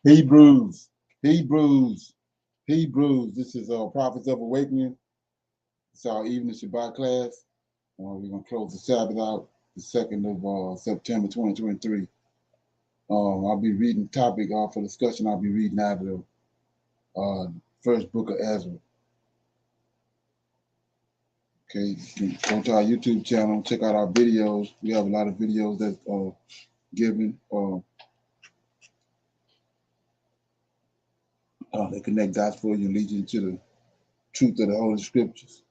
Hebrews, Hebrews, Hebrews. This is Prophets of Awakening. It's our evening Shabbat class. We're going to close the Sabbath out the 2nd of September 2023. I'll be reading the topic for discussion. I'll be reading out of the first book of Esdras. Okay, you can go to our YouTube channel, check out our videos. We have a lot of videos that are given. They connect dots for you and lead you to the truth of the Holy Scriptures.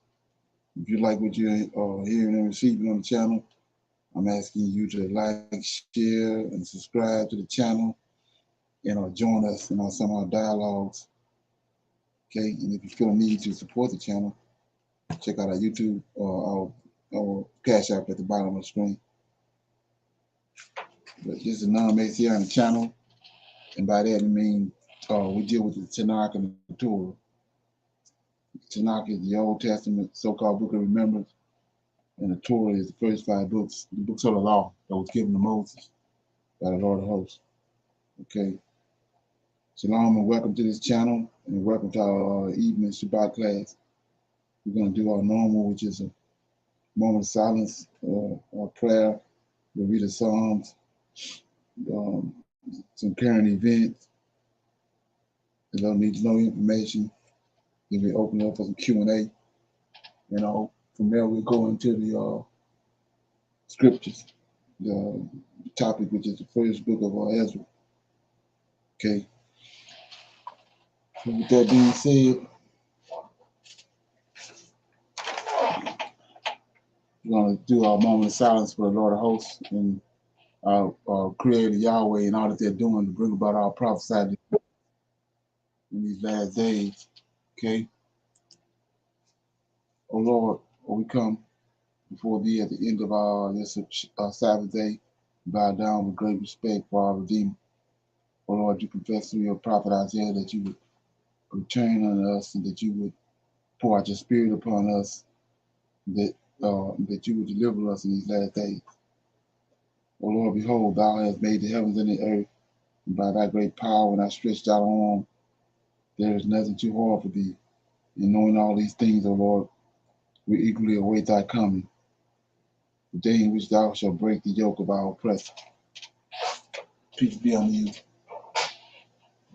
If you like what you're hearing and receiving on the channel, I'm asking you to like, share, and subscribe to the channel, and join us in some of our dialogues. Okay, and if you feel a need to support the channel, check out our YouTube or our Cash App at the bottom of the screen. But this is a non-Messianic channel, and by that we mean we deal with the Tanakh and the Torah. The Tanakh is the Old Testament, so-called Book of Remembrance, and the Torah is the first 5 books, the books of the law that was given to Moses by the Lord of hosts. Okay. Shalom and welcome to this channel, and welcome to our evening Shabbat class. We're going to do our normal, which is a moment of silence, our prayer. We'll read the Psalms, some current events, a little need to know information. Then we open it up for some Q&A. From there we'll go into the scriptures, the topic, which is the first book of Esdras. Okay. So with that being said, we're going to do our moment of silence for the Lord of hosts and our Creator Yahweh and all that they're doing to bring about our prophesied in these last days. Okay. Oh Lord, we come before thee at the end of our Sabbath day, bow down with great respect for our Redeemer. Oh Lord, you confess through your prophet Isaiah that you would return unto us and that you would pour out your spirit upon us, that you would deliver us in these last days. O Lord, behold, thou hast made the heavens and the earth, and by thy great power and thy stretched out arm, there is nothing too hard for thee. And knowing all these things, O Lord, we eagerly await thy coming, the day in which thou shalt break the yoke of our oppressor. Peace be unto you.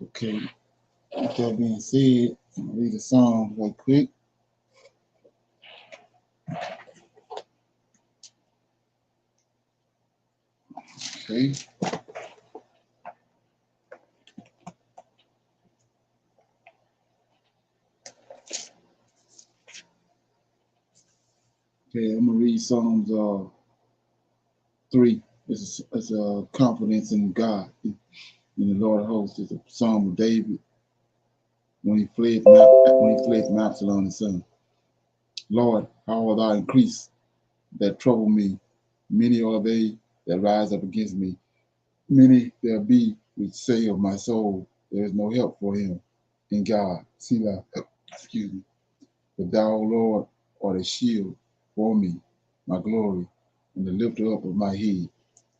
Okay, with that being said, I'm gonna read the Psalms right quick. Okay. Okay, I'm gonna read Psalms 3. It's a confidence in God, in the Lord of hosts. It's a Psalm of David when he fled from Absalom his son. Lord, how will thou increase that trouble me? Many are they that rise up against me. Many there be which say of my soul, there is no help for him in God. Selah, excuse me. But thou, O Lord, art a shield for me, my glory, and the lifter up of my head.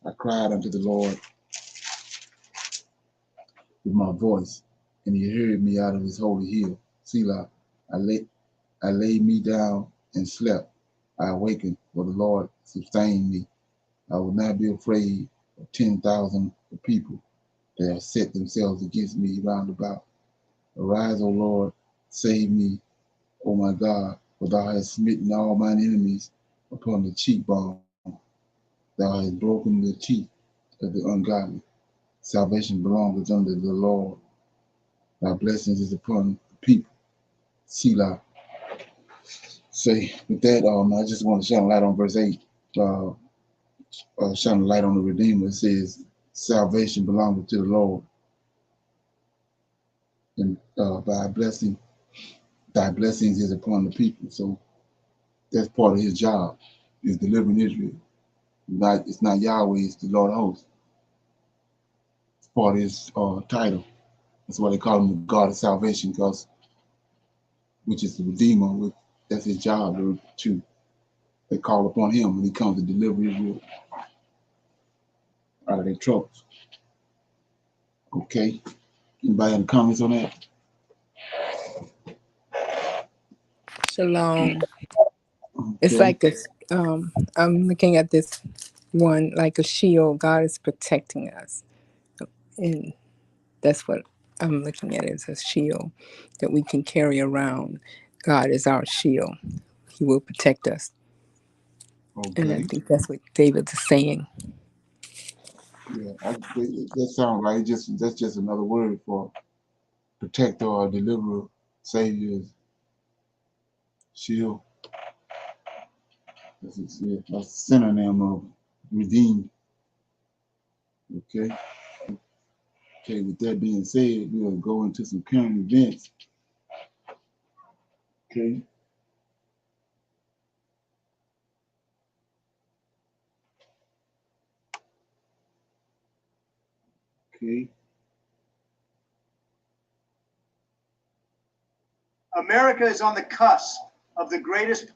I cried unto the Lord with my voice, and he heard me out of his holy hill. Selah, I laid me down and slept. I awakened, for the Lord sustained me. I will not be afraid of 10,000 people that have set themselves against me round about. Arise, O Lord, save me, O my God, For thou hast smitten all mine enemies upon the cheekbone. Thou hast broken the teeth of the ungodly. Salvation belongeth unto the Lord. Thy blessings is upon the people. Selah. Say, with that, I just want to shine a light on verse 8. Shine a light on the Redeemer. It says, salvation belongeth to the Lord. And thy blessings is upon the people. So that's part of his job, is delivering Israel. It's not Yahweh, it's the Lord of hosts. It's part of his title. That's why they call him the God of salvation, which is the Redeemer. That's his job to they call upon him when he comes to deliver Israel out of their troubles. Okay. Anybody have any comments on that? Shalom. Okay. It's like I'm looking at this one like a shield. God is protecting us, and that's what I'm looking at as a shield that we can carry around. God is our shield. He will protect us. Okay. And I think that's what David is saying. Yeah, that sounds right. That's just another word for protector or deliverer, savior, shield. That's a synonym of redeemed. Okay. Okay. With that being said, we'll go into some current events. Okay. Okay. America is on the cusp of the greatest.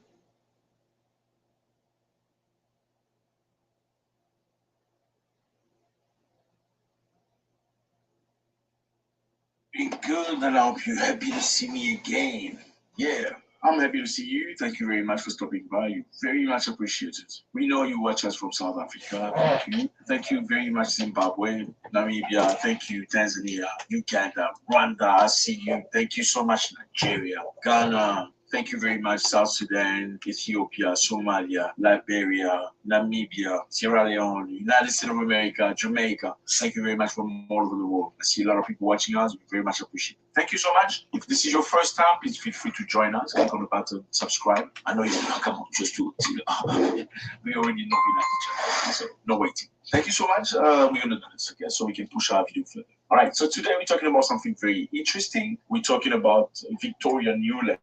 Good, and I hope you're happy to see me again. Yeah, I'm happy to see you. Thank you very much for stopping by. You very much appreciate it. We know you watch us from South Africa. Thank you. Thank you very much, Zimbabwe, Namibia. Thank you, Tanzania, Uganda, Rwanda. I see you. Thank you so much, Nigeria, Ghana. Thank you very much, South Sudan, Ethiopia, Somalia, Liberia, Namibia, Sierra Leone, United States of America, Jamaica. Thank you very much from all over the world. I see a lot of people watching us. We very much appreciate it. Thank you so much. If this is your first time, please feel free to join us. Click on the button, subscribe. I know you're not come on just to we already know we like each other, so no waiting. Thank you so much. We're gonna do this again so we can push our video further. All right. So today we're talking about something very interesting. We're talking about Victoria Newland.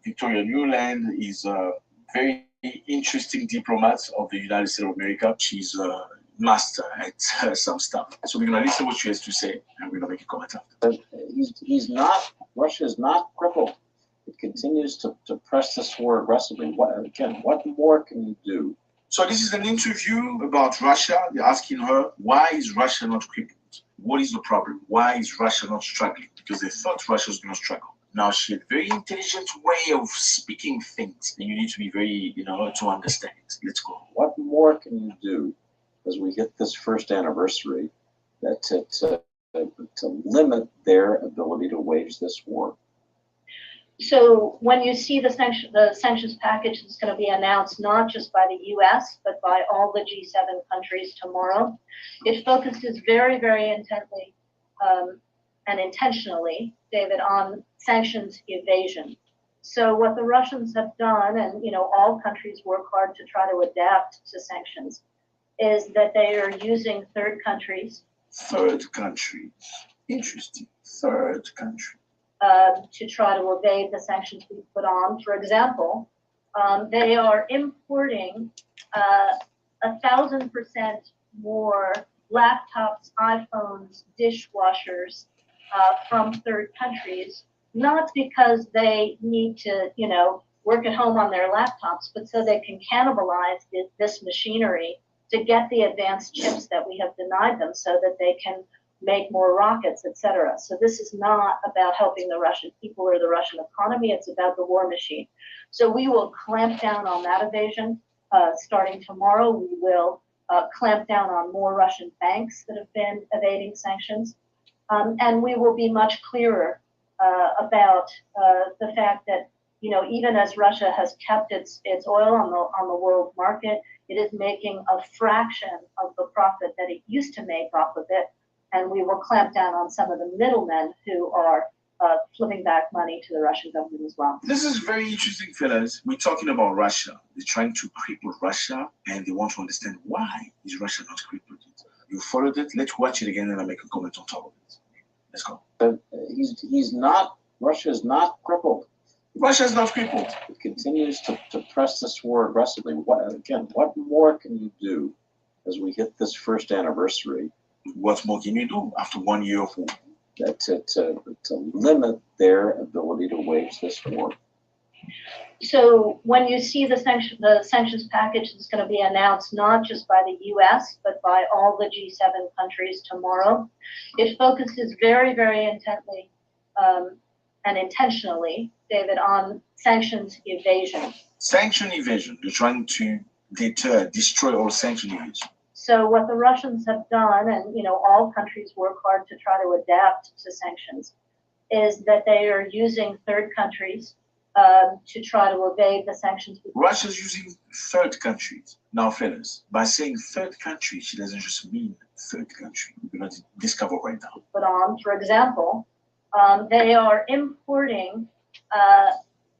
Victoria Newland is a very interesting diplomat of the United States of America. She's a master at some stuff. So we're going to listen to what she has to say, and we're going to make a comment after. He's not, Russia is not crippled. It continues to press this war aggressively. What more can you do? So this is an interview about Russia. They're asking her, why is Russia not crippled? What is the problem? Why is Russia not struggling? Because they thought Russia was going to struggle. Now, she had a very intelligent way of speaking things, and you need to be very, to understand it. Let's go. What more can you do as we hit this first anniversary to limit their ability to wage this war? So when you see the sanctions package that's going to be announced not just by the U.S., but by all the G7 countries tomorrow, it focuses very, very intently and intentionally, David, on sanctions evasion. So what the Russians have done, and all countries work hard to try to adapt to sanctions, is that they are using third countries. Third countries. Interesting. Third country. To try to evade the sanctions we put on. For example, they are importing 1,000% more laptops, iPhones, dishwashers from third countries, not because they need to, work at home on their laptops, but so they can cannibalize this machinery to get the advanced chips that we have denied them so that they can make more rockets, etc. So this is not about helping the Russian people or the Russian economy. It's about the war machine. So we will clamp down on that evasion. Starting tomorrow, we will clamp down on more Russian banks that have been evading sanctions. And we will be much clearer about the fact that even as Russia has kept its oil on the world market, it is making a fraction of the profit that it used to make off of it. And we will clamp down on some of the middlemen who are flipping back money to the Russian government as well. This is very interesting, fellas. We're talking about Russia. They're trying to cripple Russia, and they want to understand why is Russia not crippled. You followed it. Let's watch it again, and I'll make a comment on top of it. Let's go. He's not. Russia is not crippled. Russia is not crippled. It continues to press this war aggressively. What more can you do as we hit this first anniversary? What more can you do after 1 year of war? To limit their ability to wage this war. So when you see the sanctions package that's going to be announced not just by the U.S. but by all the G7 countries tomorrow, it focuses very, very intently and intentionally, David, on sanctions evasion. Sanction evasion. They're trying to destroy all sanction evasion. So what the Russians have done, and all countries work hard to try to adapt to sanctions, is that they are using third countries to try to evade the sanctions. Russia's using third countries. Now, fellas, by saying third country, she doesn't just mean third country. We're going to discover right now. But for example, they are importing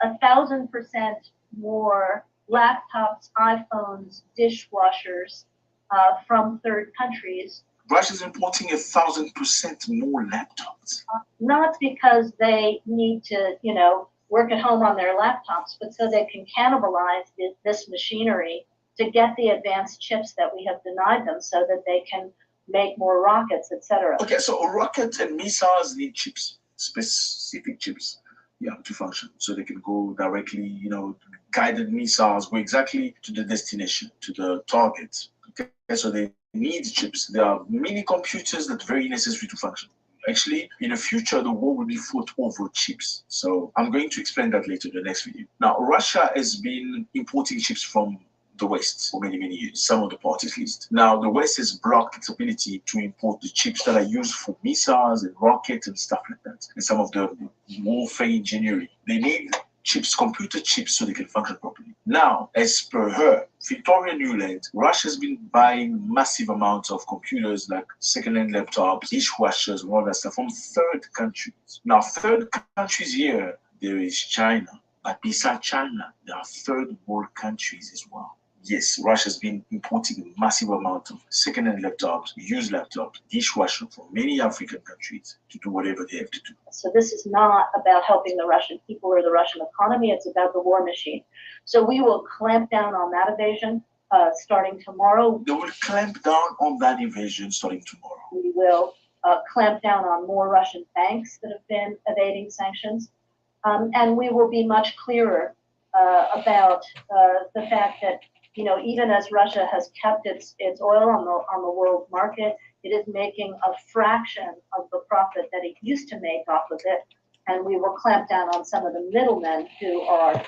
1,000% more laptops, iPhones, dishwashers from third countries. Russia's importing 1,000% more laptops. Not because they need to, work at home on their laptops, but so they can cannibalize this machinery to get the advanced chips that we have denied them so that they can make more rockets, etc. Okay, so rockets and missiles need chips, specific chips, to function. So they can go directly, guided missiles go exactly to the destination, to the target. Okay, so they need chips. There are mini computers that are very necessary to function. Actually, in the future, the war will be fought over chips. So I'm going to explain that later in the next video. Now, Russia has been importing chips from the West for many, many years, some of the parts at least. Now, the West has blocked its ability to import the chips that are used for missiles and rockets and stuff like that. And some of the warfare engineering. They need chips, computer chips, so they can function properly. Now, as per her, Victoria Nuland, Russia has been buying massive amounts of computers like second-hand laptops, dishwashers, and all that stuff from third countries. Now, third countries here, there is China. But besides China, there are third world countries as well. Yes, Russia's been importing a massive amount of second-hand laptops, used laptops, dishwasher from many African countries to do whatever they have to do. So this is not about helping the Russian people or the Russian economy. It's about the war machine. So we will clamp down on that evasion starting tomorrow. They will clamp down on that evasion starting tomorrow. We will clamp down on more Russian banks that have been evading sanctions. And we will be much clearer about the fact that even as Russia has kept its oil on the world market, it is making a fraction of the profit that it used to make off of it. And we will clamp down on some of the middlemen who are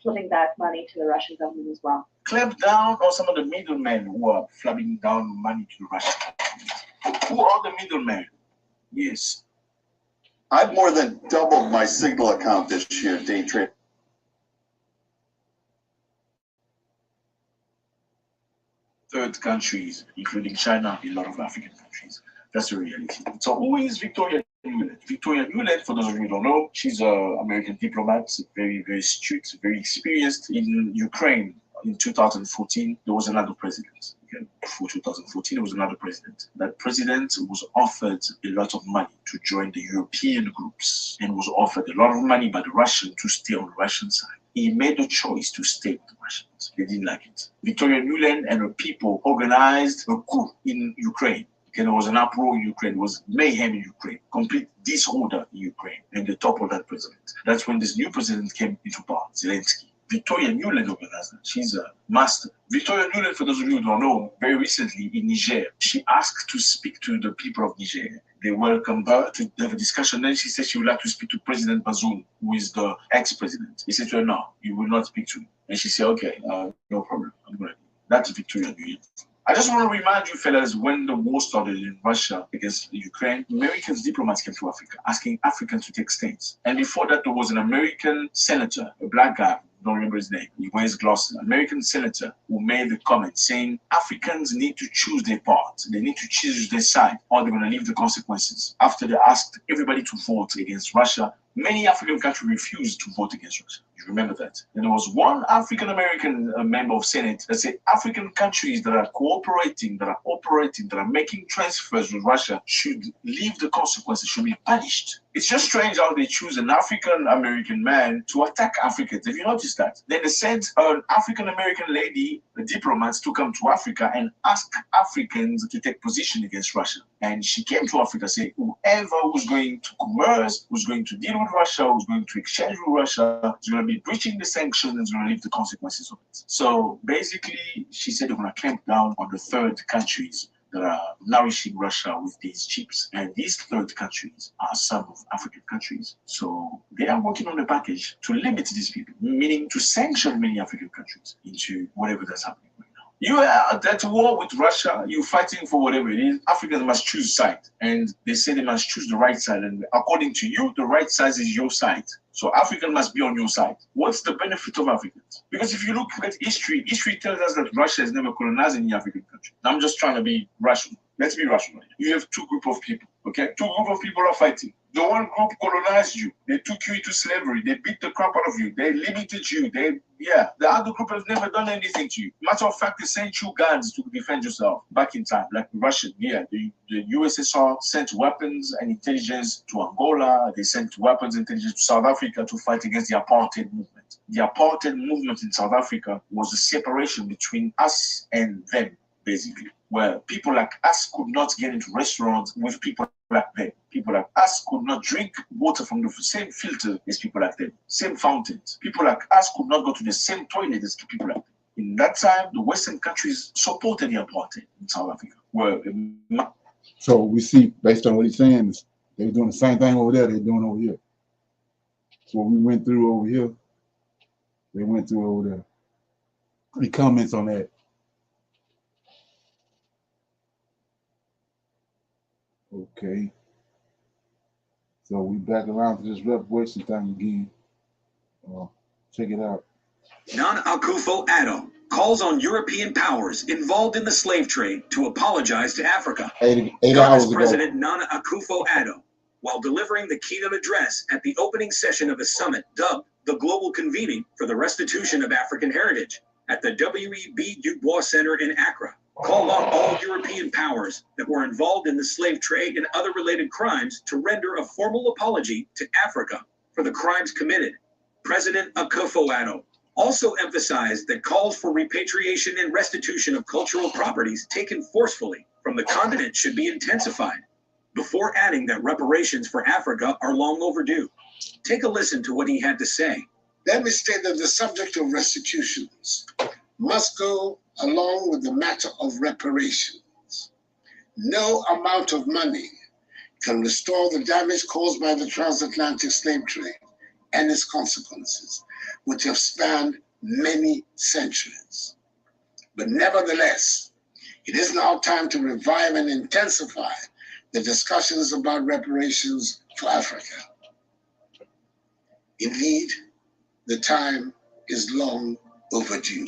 flipping back money to the Russian government as well. Clamp down on some of the middlemen who are flubbing down money to the Russian government. Who are the middlemen? Yes. I've more than doubled my Signal account this year, day trade. Third countries, including China, a lot of African countries. That's the reality. So who is Victoria Nuland? Victoria Nuland, for those of you who don't know, she's an American diplomat, very, very astute, very experienced in Ukraine. In 2014, there was another president. Okay? Before 2014, there was another president. That president was offered a lot of money to join the European groups and was offered a lot of money by the Russians to stay on the Russian side. He made a choice to stay with the Russians. They didn't like it. Victoria Nuland and her people organized a coup in Ukraine. Okay, there was an uproar in Ukraine, there was mayhem in Ukraine, complete disorder in Ukraine, and they toppled that president. That's when this new president came into power, Zelensky. Victoria Nuland organized that. She's a master. Victoria Nuland, for those of you who don't know, very recently in Niger, she asked to speak to the people of Niger. They welcomed her to have a discussion. Then she said she would like to speak to President Bazoum, who is the ex-president. He said to her, no, you will not speak to me. And she said, okay, no problem. I'm going to. That's Victoria Nuland. I just want to remind you, fellas, when the war started in Russia against Ukraine, American diplomats came to Africa asking Africans to take stands. And before that, there was an American senator, a black guy, don't remember his name, he wears glasses, an American senator who made the comment saying Africans need to choose their part. They need to choose their side or they're going to live the consequences. After they asked everybody to vote against Russia, many African countries refused to vote against Russia. You remember that? And there was one African-American member of Senate that said African countries that are cooperating, that are operating, that are making transfers with Russia should live the consequences, should be punished. It's just strange how they choose an African-American man to attack Africans. Have you noticed that? Then they sent an African-American lady, a diplomat, to come to Africa and ask Africans to take position against Russia. And she came to Africa saying, whoever who's going to commerce, who's going to deal with Russia, who's going to exchange with Russia, is going to be breaching the sanctions and is going to live the consequences of it. So basically, she said they're going to clamp down on the third countries that are nourishing Russia with these chips. And these third countries are some of African countries. So they are working on a package to limit these people, meaning to sanction many African countries into whatever that's happening right now. You are at war with Russia, you're fighting for whatever it is. Africans must choose side. And they say they must choose the right side. And according to you, the right side is your side. So Africans must be on your side. What's the benefit of Africans? Because if you look at history, history tells us that Russia has never colonized any African country. I'm just trying to be rational. Let's be rational. You have two groups of people, okay? Two groups of people are fighting. The one group colonized you. They took you into slavery. They beat the crap out of you. They limited you. The other group has never done anything to you. Matter of fact, they sent you guns to defend yourself back in time, like Russia. Yeah, the USSR sent weapons and intelligence to Angola. They sent weapons and intelligence to South Africa to fight against the apartheid movement. The apartheid movement in South Africa was a separation between us and them, basically, where people like us could not get into restaurants with people like them. People like us could not drink water from the same filter as people like them, same fountains. People like us could not go to the same toilet as people like them. In that time, the Western countries supported the apartheid in South Africa. So we see, based on what he's saying, is they're doing the same thing over there they're doing over here. So what we went through over here, they went through over there. Any comments on that? Okay. So we back around to this reparation thing again. Check it out. Nana Akufo-Addo calls on European powers involved in the slave trade to apologize to Africa. Eight Ghana's hours ago. President Nana Akufo-Addo, while delivering the keynote address at the opening session of a summit dubbed the Global Convening for the Restitution of African Heritage at the W.E.B. Du Bois Center in Accra, called on all European powers that were involved in the slave trade and other related crimes to render a formal apology to Africa for the crimes committed. President Akufo-Addo also emphasized that calls for repatriation and restitution of cultural properties taken forcefully from the continent should be intensified, before adding that reparations for Africa are long overdue. Take a listen to what he had to say. Let me state that the subject of restitutions must go along with the matter of reparations. No amount of money can restore the damage caused by the transatlantic slave trade and its consequences, which have spanned many centuries. But nevertheless, it is now time to revive and intensify the discussions about reparations for Africa. Indeed, the time is long overdue.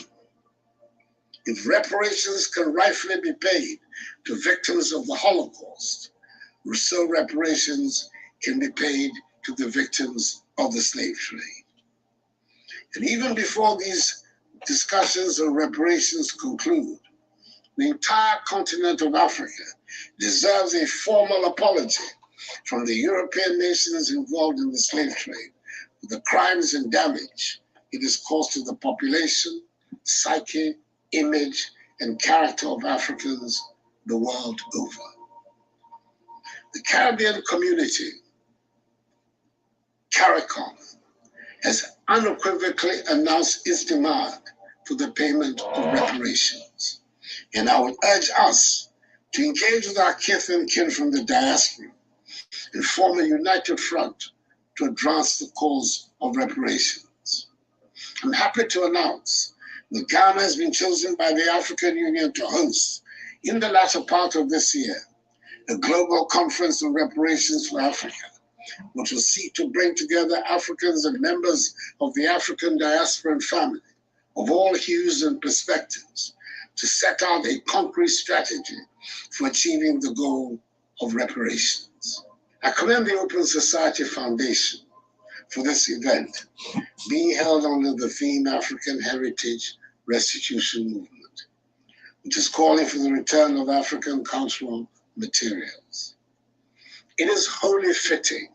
If reparations can rightfully be paid to victims of the Holocaust, so reparations can be paid to the victims of the slave trade. And even before these discussions on reparations conclude, the entire continent of Africa deserves a formal apology from the European nations involved in the slave trade for the crimes and damage it has caused to the population, psyche, image, and character of Africans the world over. The Caribbean community, CARICOM, has unequivocally announced its demand for the payment of reparations. And I would urge us to engage with our kith and kin from the diaspora and form a united front to advance the cause of reparations. I'm happy to announce that Ghana has been chosen by the African Union to host In the latter part of this year, a global conference on reparations for Africa, which will seek to bring together Africans and members of the African diaspora and family of all hues and perspectives to set out a concrete strategy for achieving the goal of reparations. I commend the Open Society Foundation for this event being held under the theme African Heritage Restitution Movement, which is calling for the return of African cultural materials. It is wholly fitting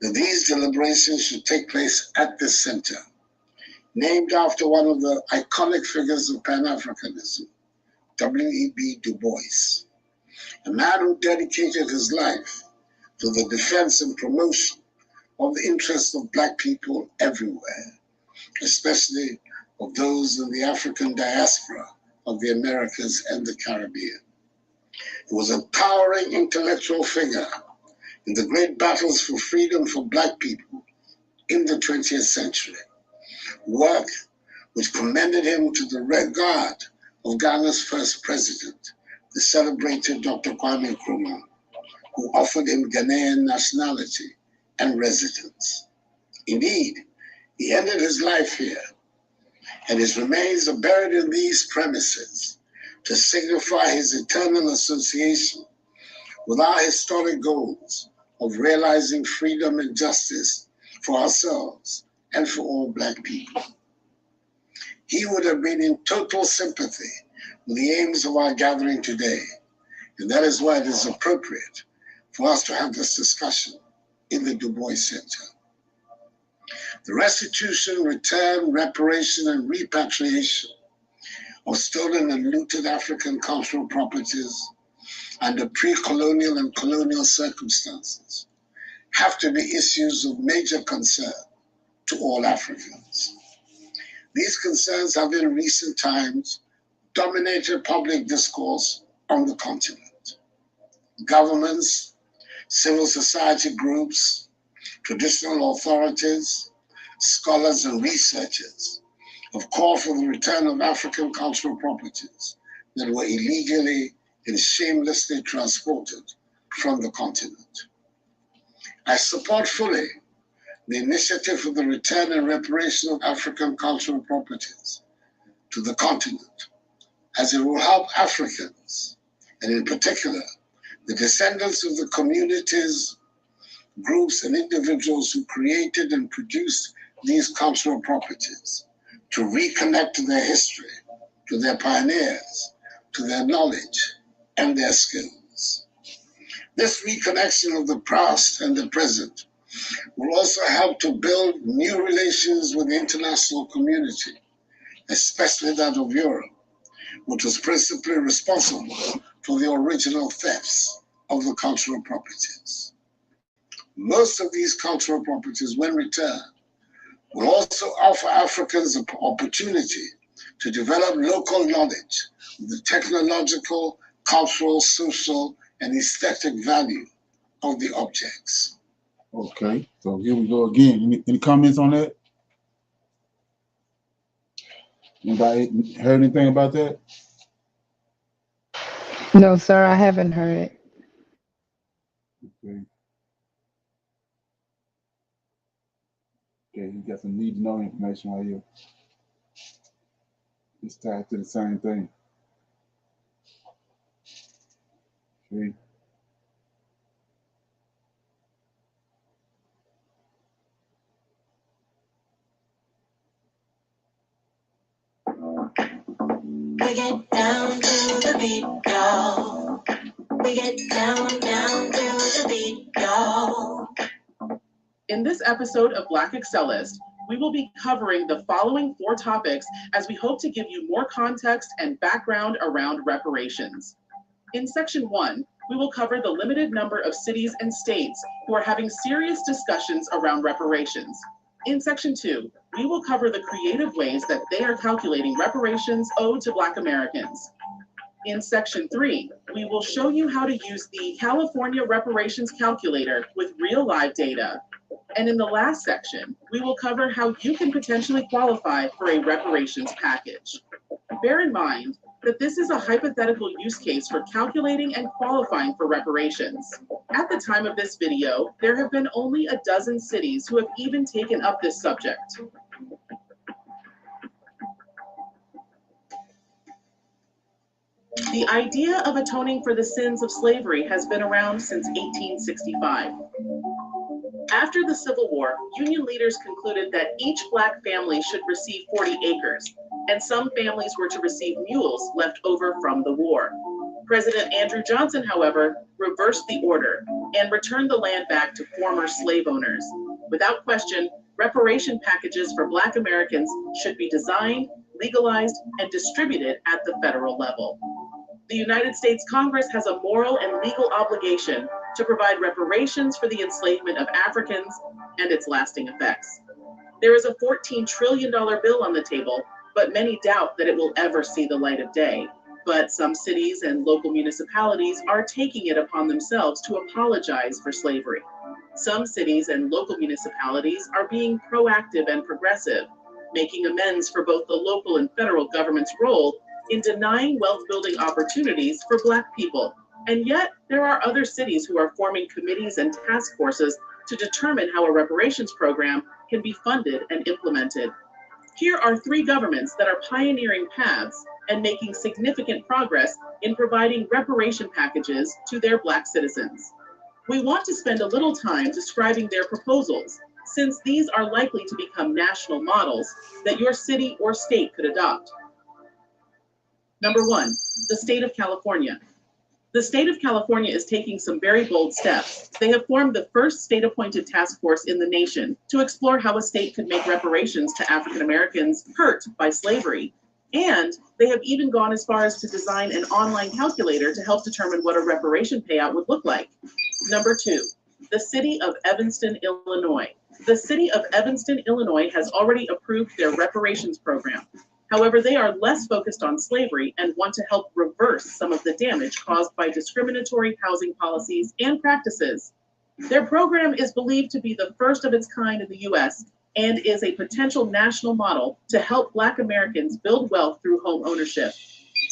that these deliberations should take place at this center, named after one of the iconic figures of Pan-Africanism, W.E.B. Du Bois, a man who dedicated his life to the defense and promotion of the interests of Black people everywhere, especially of those in the African diaspora of the Americas and the Caribbean. He was a towering intellectual figure in the great battles for freedom for Black people in the 20th century, work which commended him to the regard of Ghana's first president, the celebrated Dr. Kwame Nkrumah, who offered him Ghanaian nationality and residence. Indeed, he ended his life here, and his remains are buried in these premises to signify his eternal association with our historic goals of realizing freedom and justice for ourselves and for all Black people. He would have been in total sympathy with the aims of our gathering today, and that is why it is appropriate for us to have this discussion in the Du Bois Center. The restitution, return, reparation, and repatriation of stolen and looted African cultural properties under pre-colonial and colonial circumstances have to be issues of major concern to all Africans. These concerns have in recent times dominated public discourse on the continent. Governments, civil society groups, traditional authorities, scholars and researchers have called for the return of African cultural properties that were illegally and shamelessly transported from the continent. I support fully the initiative for the return and reparation of African cultural properties to the continent, as it will help Africans, and in particular, the descendants of the communities, groups, and individuals who created and produced these cultural properties, to reconnect to their history, to their pioneers, to their knowledge and their skills. This reconnection of the past and the present will also help to build new relations with the international community, especially that of Europe, which was principally responsible for the original thefts of the cultural properties. Most of these cultural properties, when returned, will also offer Africans an opportunity to develop local knowledge of the technological, cultural, social, and aesthetic value of the objects. Okay, so here we go again. Any comments on that? Anybody heard anything about that? No, sir, I haven't heard it. Okay. Okay, you got some need to know information right here. It's tied to the same thing. Okay. We get down to the beat, y'all. We get down to the beat, y'all. In this episode of Black Excellist, we will be covering the following 4 topics as we hope to give you more context and background around reparations. In section 1, we will cover the limited number of cities and states who are having serious discussions around reparations. In section 2, we will cover the creative ways that they are calculating reparations owed to Black Americans. In section 3, we will show you how to use the California Reparations Calculator with real live data. And in the last section, we will cover how you can potentially qualify for a reparations package. Bear in mind, that this is a hypothetical use case for calculating and qualifying for reparations. At the time of this video, there have been only a dozen cities who have even taken up this subject. The idea of atoning for the sins of slavery has been around since 1865. After the Civil War, Union leaders concluded that each Black family should receive 40 acres, and some families were to receive mules left over from the war. President Andrew Johnson, however, reversed the order and returned the land back to former slave owners. Without question, reparation packages for Black Americans should be designed, legalized, and distributed at the federal level. The United States Congress has a moral and legal obligation to provide reparations for the enslavement of Africans and its lasting effects. There is a $14 trillion bill on the table, but many doubt that it will ever see the light of day. But some cities and local municipalities are taking it upon themselves to apologize for slavery. Some cities and local municipalities are being proactive and progressive, making amends for both the local and federal government's role in denying wealth-building opportunities for Black people. And yet, there are other cities who are forming committees and task forces to determine how a reparations program can be funded and implemented. Here are 3 governments that are pioneering paths and making significant progress in providing reparation packages to their Black citizens. We want to spend a little time describing their proposals, since these are likely to become national models that your city or state could adopt. Number 1, the state of California. The state of California is taking some very bold steps. They have formed the first state-appointed task force in the nation to explore how a state could make reparations to African Americans hurt by slavery. And they have even gone as far as to design an online calculator to help determine what a reparation payout would look like. Number 2, the city of Evanston, Illinois. The city of Evanston, Illinois has already approved their reparations program. However, they are less focused on slavery and want to help reverse some of the damage caused by discriminatory housing policies and practices. Their program is believed to be the first of its kind in the U.S. and is a potential national model to help Black Americans build wealth through home ownership.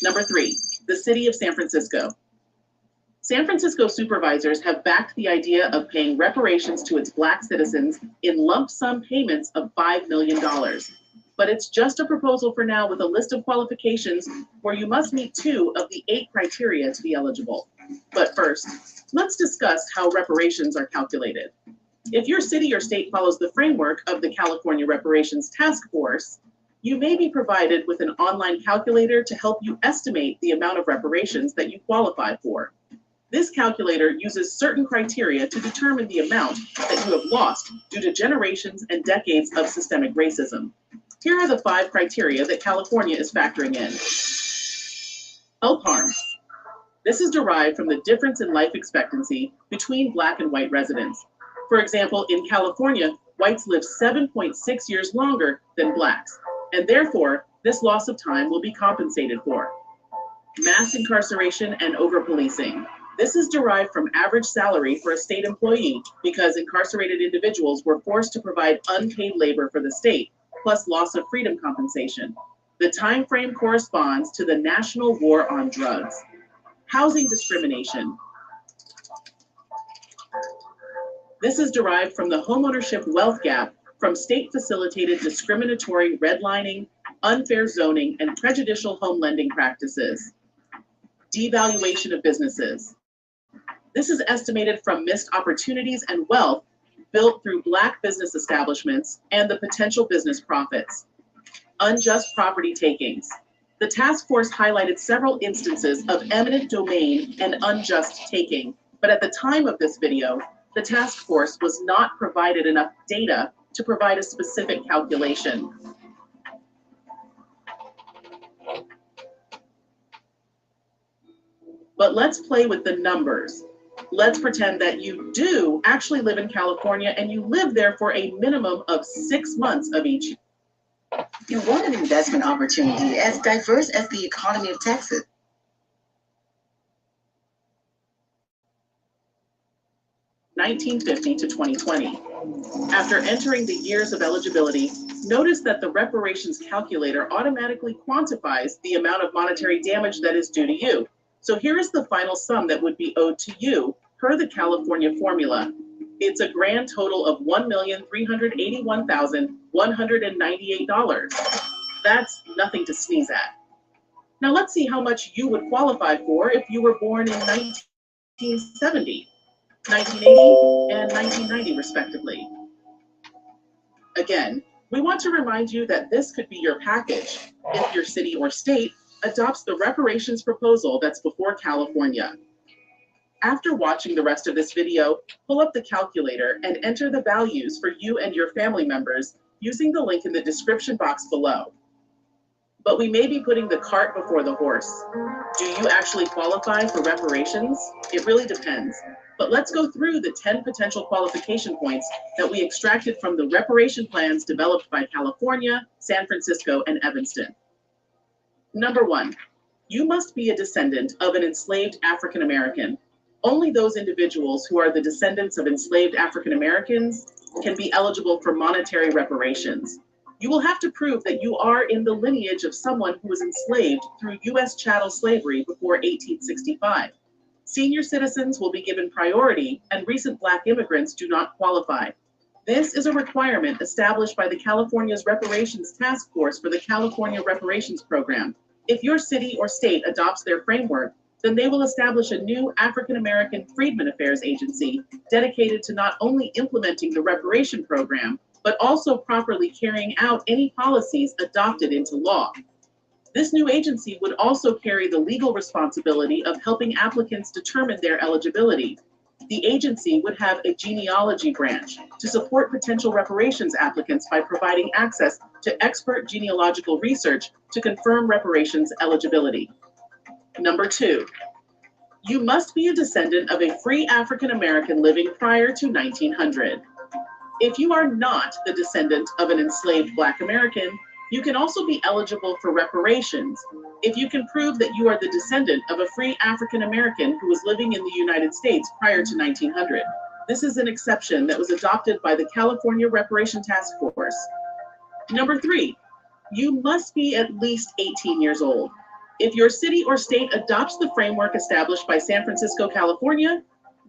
Number 3, the city of San Francisco. San Francisco supervisors have backed the idea of paying reparations to its Black citizens in lump sum payments of $5 million. But it's just a proposal for now with a list of qualifications where you must meet 2 of the 8 criteria to be eligible. But first, let's discuss how reparations are calculated. If your city or state follows the framework of the California Reparations Task Force, you may be provided with an online calculator to help you estimate the amount of reparations that you qualify for. This calculator uses certain criteria to determine the amount that you have lost due to generations and decades of systemic racism. Here are the 5 criteria that California is factoring in. Health harm. This is derived from the difference in life expectancy between Black and white residents. For example, in California, whites live 7.6 years longer than Blacks, and therefore, this loss of time will be compensated for. Mass incarceration and over-policing. This is derived from average salary for a state employee because incarcerated individuals were forced to provide unpaid labor for the state, plus loss of freedom compensation. The time frame corresponds to the national war on drugs. Housing discrimination. This is derived from the homeownership wealth gap from state-facilitated discriminatory redlining, unfair zoning, and prejudicial home lending practices. Devaluation of businesses. This is estimated from missed opportunities and wealth built through Black business establishments and the potential business profits. Unjust property takings. The task force highlighted several instances of eminent domain and unjust taking, but at the time of this video, the task force was not provided enough data to provide a specific calculation. But let's play with the numbers. Let's pretend that you do actually live in California and you live there for a minimum of 6 months of each year. You want an investment opportunity as diverse as the economy of Texas. (1950 to 2020). After entering the years of eligibility, Notice that the reparations calculator automatically quantifies the amount of monetary damage that is due to you. So here is the final sum that would be owed to you per the California formula. It's a grand total of $1,381,198. That's nothing to sneeze at. Now let's see how much you would qualify for if you were born in 1970, 1980, and 1990 respectively. Again, we want to remind you that this could be your package if your city or state adopts the reparations proposal that's before California. After watching the rest of this video, pull up the calculator and enter the values for you and your family members using the link in the description box below. But we may be putting the cart before the horse. Do you actually qualify for reparations? It really depends. But let's go through the 10 potential qualification points that we extracted from the reparation plans developed by California, San Francisco, and Evanston. Number 1, you must be a descendant of an enslaved African American. Only those individuals who are the descendants of enslaved African Americans can be eligible for monetary reparations. You will have to prove that you are in the lineage of someone who was enslaved through U.S. chattel slavery before 1865. Senior citizens will be given priority, and recent Black immigrants do not qualify. This is a requirement established by the California's Reparations Task Force for the California Reparations Program. If your city or state adopts their framework, then they will establish a new African American Freedmen Affairs agency dedicated to not only implementing the reparation program, but also properly carrying out any policies adopted into law. This new agency would also carry the legal responsibility of helping applicants determine their eligibility. The agency would have a genealogy branch to support potential reparations applicants by providing access to expert genealogical research to confirm reparations eligibility. Number 2, you must be a descendant of a free African American living prior to 1900. If you are not the descendant of an enslaved Black American, you can also be eligible for reparations if you can prove that you are the descendant of a free African American who was living in the United States prior to 1900. This is an exception that was adopted by the California Reparation Task Force. Number 3, you must be at least 18 years old. If your city or state adopts the framework established by San Francisco, California,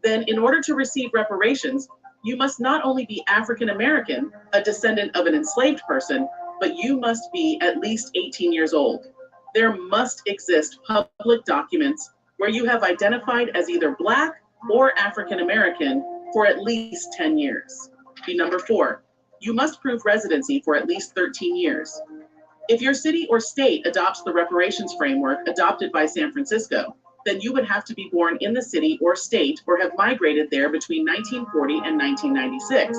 then in order to receive reparations, you must not only be African American, a descendant of an enslaved person, but you must be at least 18 years old. There must exist public documents where you have identified as either Black or African American for at least 10 years. Number 4, you must prove residency for at least 13 years. If your city or state adopts the reparations framework adopted by San Francisco, then you would have to be born in the city or state or have migrated there between 1940 and 1996.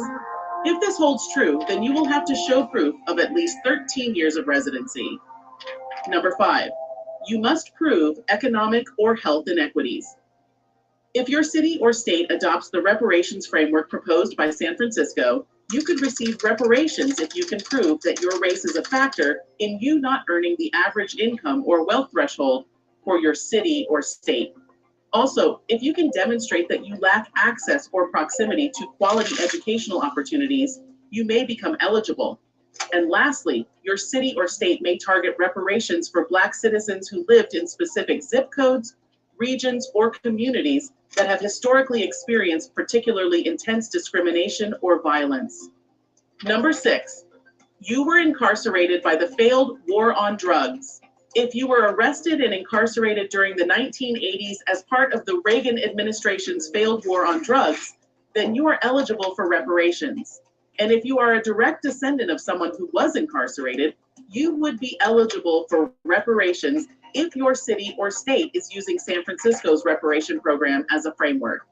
If this holds true, then you will have to show proof of at least 13 years of residency. Number 5, you must prove economic or health inequities. If your city or state adopts the reparations framework proposed by San Francisco, you could receive reparations if you can prove that your race is a factor in you not earning the average income or wealth threshold for your city or state. Also, if you can demonstrate that you lack access or proximity to quality educational opportunities, you may become eligible. And lastly, your city or state may target reparations for Black citizens who lived in specific zip codes, regions, or communities that have historically experienced particularly intense discrimination or violence. Number 6, you were incarcerated by the failed war on drugs. If you were arrested and incarcerated during the 1980s as part of the Reagan administration's failed war on drugs, then you are eligible for reparations. And if you are a direct descendant of someone who was incarcerated, you would be eligible for reparations if your city or state is using San Francisco's reparation program as a framework.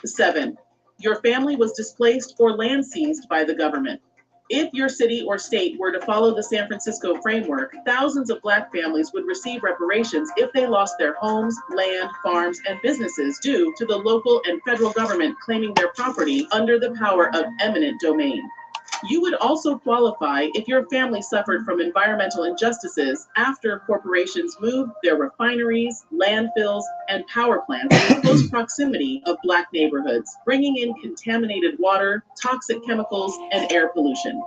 7, your family was displaced or land seized by the government. If your city or state were to follow the San Francisco framework, thousands of Black families would receive reparations if they lost their homes, land, farms, and businesses due to the local and federal government claiming their property under the power of eminent domain. You would also qualify if your family suffered from environmental injustices after corporations moved their refineries, landfills, and power plants in close proximity of Black neighborhoods, bringing in contaminated water, toxic chemicals, and air pollution.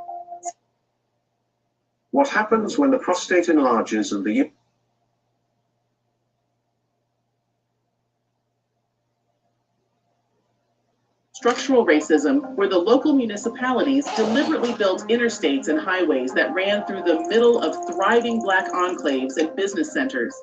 What happens when the prostate enlarges and the Structural racism, where the local municipalities deliberately built interstates and highways that ran through the middle of thriving Black enclaves and business centers.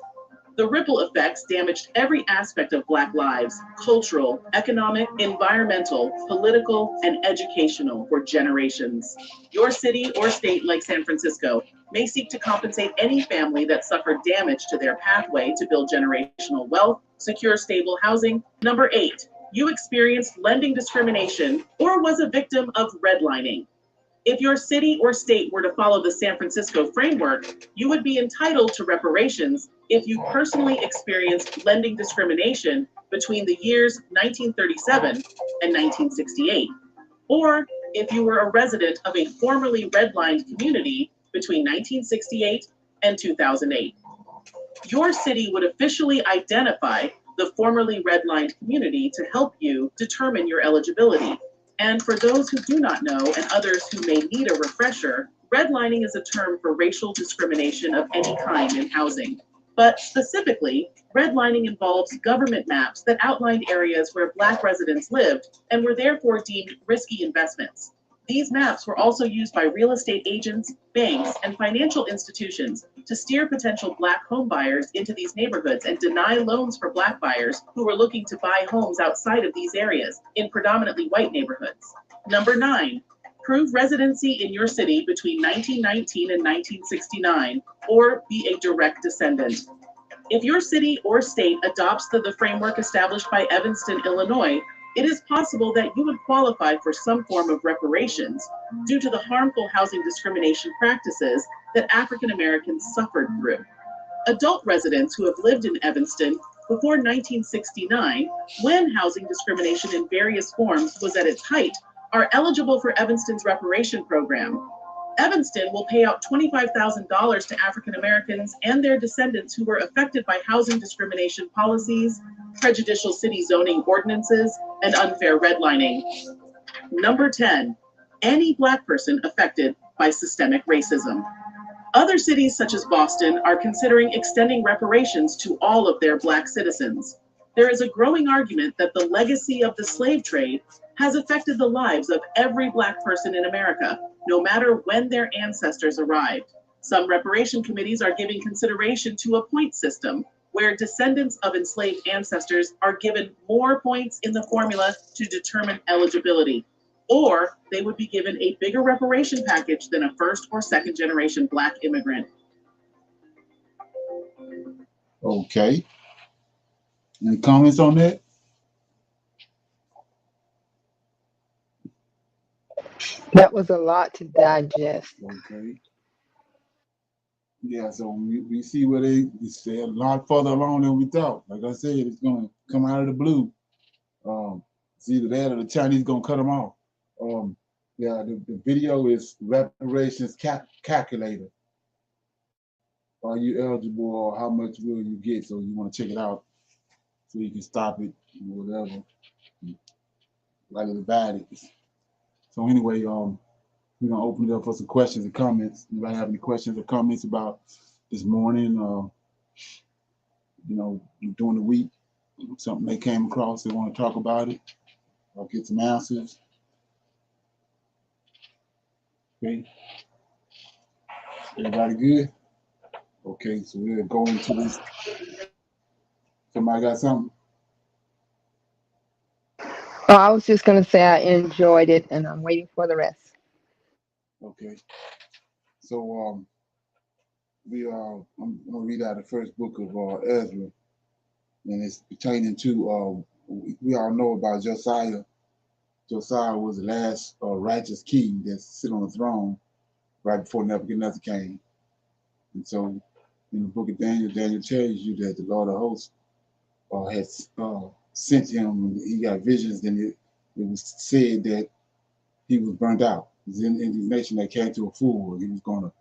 The ripple effects damaged every aspect of Black lives: cultural, economic, environmental, political, and educational for generations. Your city or state, like San Francisco, may seek to compensate any family that suffered damage to their pathway to build generational wealth, secure stable housing. Number 8, you experienced lending discrimination or was a victim of redlining. If your city or state were to follow the San Francisco framework, you would be entitled to reparations if you personally experienced lending discrimination between the years 1937 and 1968, or if you were a resident of a formerly redlined community between 1968 and 2008. Your city would officially identify the formerly redlined community to help you determine your eligibility. And for those who do not know and others who may need a refresher, redlining is a term for racial discrimination of any kind in housing. But specifically, redlining involves government maps that outlined areas where Black residents lived and were therefore deemed risky investments. These maps were also used by real estate agents, banks, and financial institutions to steer potential Black home buyers into these neighborhoods and deny loans for Black buyers who were looking to buy homes outside of these areas in predominantly white neighborhoods. Number 9, prove residency in your city between 1919 and 1969, or be a direct descendant. If your city or state adopts the framework established by Evanston, Illinois, it is possible that you would qualify for some form of reparations due to the harmful housing discrimination practices that African Americans suffered through. Adult residents who have lived in Evanston before 1969, when housing discrimination in various forms was at its height, are eligible for Evanston's reparation program. Evanston will pay out $25,000 to African Americans and their descendants who were affected by housing discrimination policies, prejudicial city zoning ordinances, and unfair redlining. Number 10, any Black person affected by systemic racism. Other cities such as Boston are considering extending reparations to all of their Black citizens. There is a growing argument that the legacy of the slave trade has affected the lives of every Black person in America, no matter when their ancestors arrived. Some reparation committees are giving consideration to a point system where descendants of enslaved ancestors are given more points in the formula to determine eligibility, or they would be given a bigger reparation package than a first or second generation Black immigrant. Okay. Any comments on that? That was a lot to digest. Okay. Yeah, so we see where they say a lot further along than we thought. Like I said, it's going to come out of the blue. It's either that or the Chinese going to cut them off. Yeah, the video is reparations calculator. Are you eligible, or how much will you get? So you want to check it out so you can stop it, whatever. Like it bad it. So anyway, we're gonna open it up for some questions and comments. Anybody have any questions or comments about this morning? During the week, something they came across, they want to talk about it, or get some answers. Okay. Everybody good? Okay, so we're going into this. Somebody got something? Oh, I was just going to say I enjoyed it, and I'm waiting for the rest. Okay. So I'm gonna read out the first book of Esdras, and it's pertaining to we all know about Josiah. Josiah was the last righteous king that sit on the throne right before Nebuchadnezzar came. And so in the book of Daniel, Daniel tells you that the Lord of hosts has sent him. He got visions, and it was said that he was burnt out. It was in the nation that came to a full. He was going to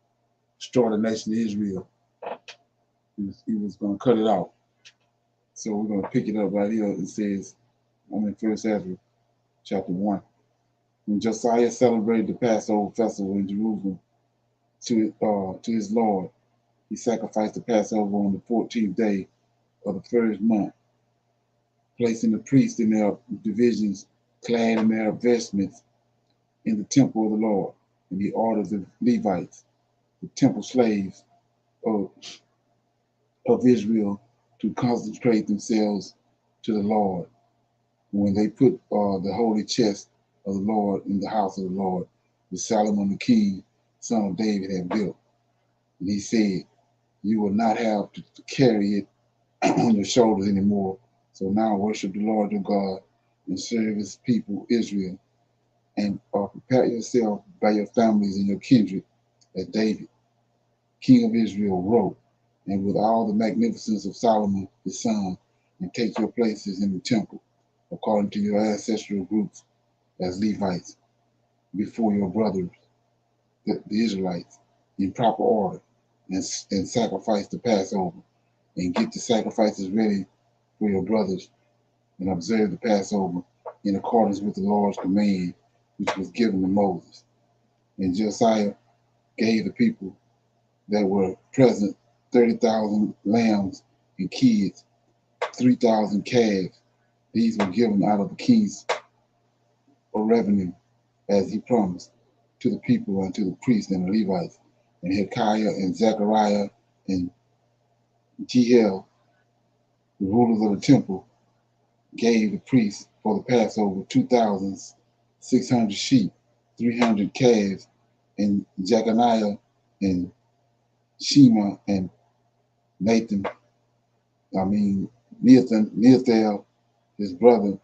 destroy the nation of Israel. He was going to cut it out. So we're going to pick it up right here. It says, I'm in 1 Esdras, chapter 1. When Josiah celebrated the Passover festival in Jerusalem, to his Lord. He sacrificed the Passover on the 14th day of the first month, placing the priests in their divisions, clad in their vestments, in the temple of the Lord. And he ordered the Levites, the temple slaves of Israel, to consecrate themselves to the Lord when they put the holy chest of the Lord in the house of the Lord, which Solomon the king, son of David, had built. And he said, you will not have to carry it on your shoulders anymore. So now worship the Lord your God and serve his people Israel, and prepare yourself by your families and your kindred, as David, king of Israel, wrote, and with all the magnificence of Solomon his son, and take your places in the temple, according to your ancestral groups as Levites, before your brothers, the Israelites, in proper order, and sacrifice the Passover, and get the sacrifices ready for your brothers, and observe the Passover in accordance with the Lord's command, which was given to Moses. And Josiah gave the people that were present 30,000 lambs and kids, 3,000 calves. These were given out of the king's revenue, as he promised, to the people and to the priests and the Levites. And Hilkiah and Zechariah and Jehiel, the rulers of the temple, gave the priests for the Passover 2,600 sheep, 300 calves, and Jeconiah and Shema and Neathel, his brother,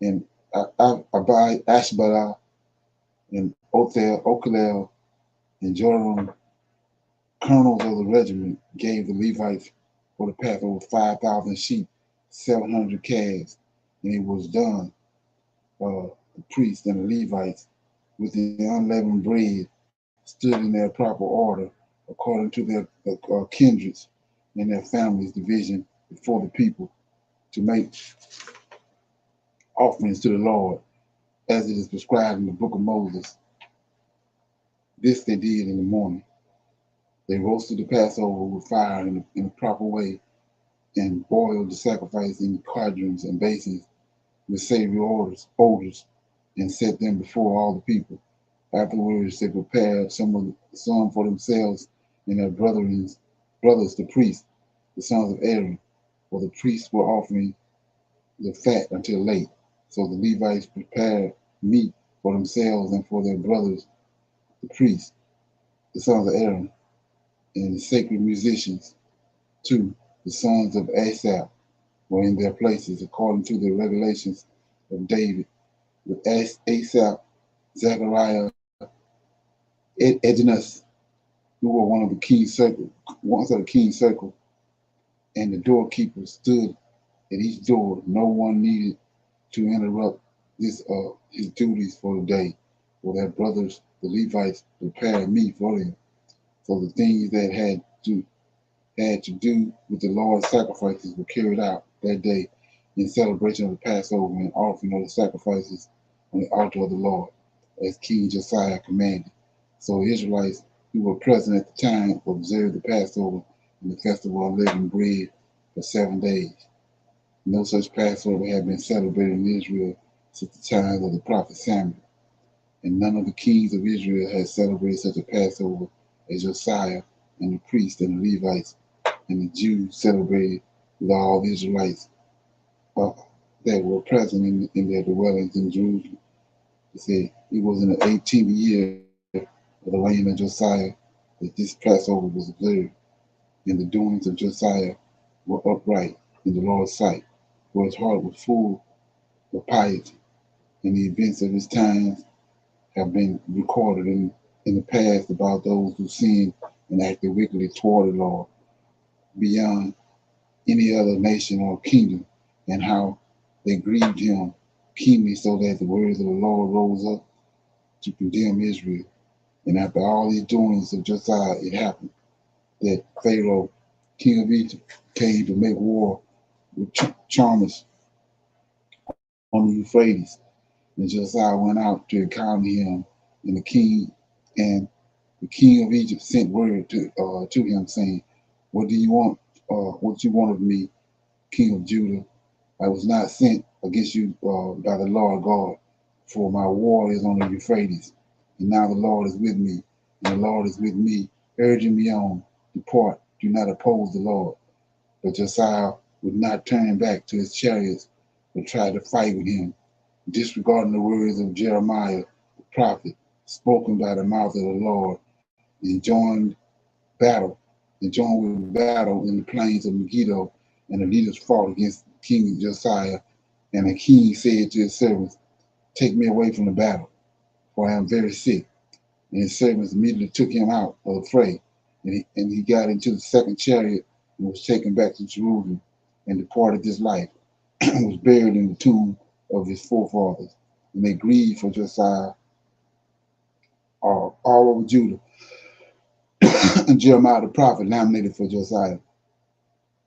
and Ashbadah, and Ochelel, and Joram, colonels of the regiment, gave the Levites for the Passover 5,000 sheep, 700 calves, and it was done. The priests and the Levites, with the unleavened bread, stood in their proper order, according to their kindreds and their families' division before the people, to make offerings to the Lord, as it is prescribed in the book of Moses. This they did in the morning. They roasted the Passover with fire in a proper way, and boiled the sacrifice in cauldrons and basins with savory odors, and set them before all the people. Afterwards, they prepared some for themselves and their brothers, the priests, the sons of Aaron, for the priests were offering the fat until late. So the Levites prepared meat for themselves and for their brothers, the priests, the sons of Aaron, and the sacred musicians, too, the sons of Asaph, were in their places according to the regulations of David, with Asaph, Zechariah, Esdras, who were one of the king's circle, and the doorkeepers stood at each door. No one needed to interrupt his duties for the day, for their brothers, the Levites, prepared meat for them. So the things that had to do with the Lord's sacrifices were carried out that day in celebration of the Passover and offering of the sacrifices on the altar of the Lord, as King Josiah commanded. So the Israelites who were present at the time observed the Passover and the festival of unleavened bread for 7 days. No such Passover had been celebrated in Israel since the times of the prophet Samuel, and none of the kings of Israel had celebrated such a Passover as Josiah and the priests and the Levites and the Jews celebrated with all the Israelites that were present in their dwellings in Jerusalem. He said it was in the 18th year of the reign of Josiah that this Passover was observed, and the doings of Josiah were upright in the Lord's sight, for his heart was full of piety, and the events of his times have been recorded in the past about those who sinned and acted wickedly toward the Lord beyond any other nation or kingdom, and how they grieved him keenly, so that the words of the Lord rose up to condemn Israel. And after all these doings of Josiah, it happened that Pharaoh, king of Egypt, came to make war with Charmers on the Euphrates. And Josiah went out to encounter him, and the king and the king of Egypt sent word to him, saying, "What do you want? What you want of me, king of Judah? I was not sent against you by the Lord God, for my war is on the Euphrates, and now the Lord is with me, and the Lord is with me, urging me on. Depart, do not oppose the Lord." But Josiah would not turn back to his chariots, but tried to fight with him, disregarding the words of Jeremiah the prophet, spoken by the mouth of the Lord, and joined with battle in the plains of Megiddo, and the leaders fought against King Josiah. And the king said to his servants, "Take me away from the battle, for I am very sick." And his servants immediately took him out of the fray, and he got into the second chariot and was taken back to Jerusalem, and departed this life, and was buried in the tomb of his forefathers. And they grieved for Josiah all over Judah. And Jeremiah the prophet nominated for Josiah,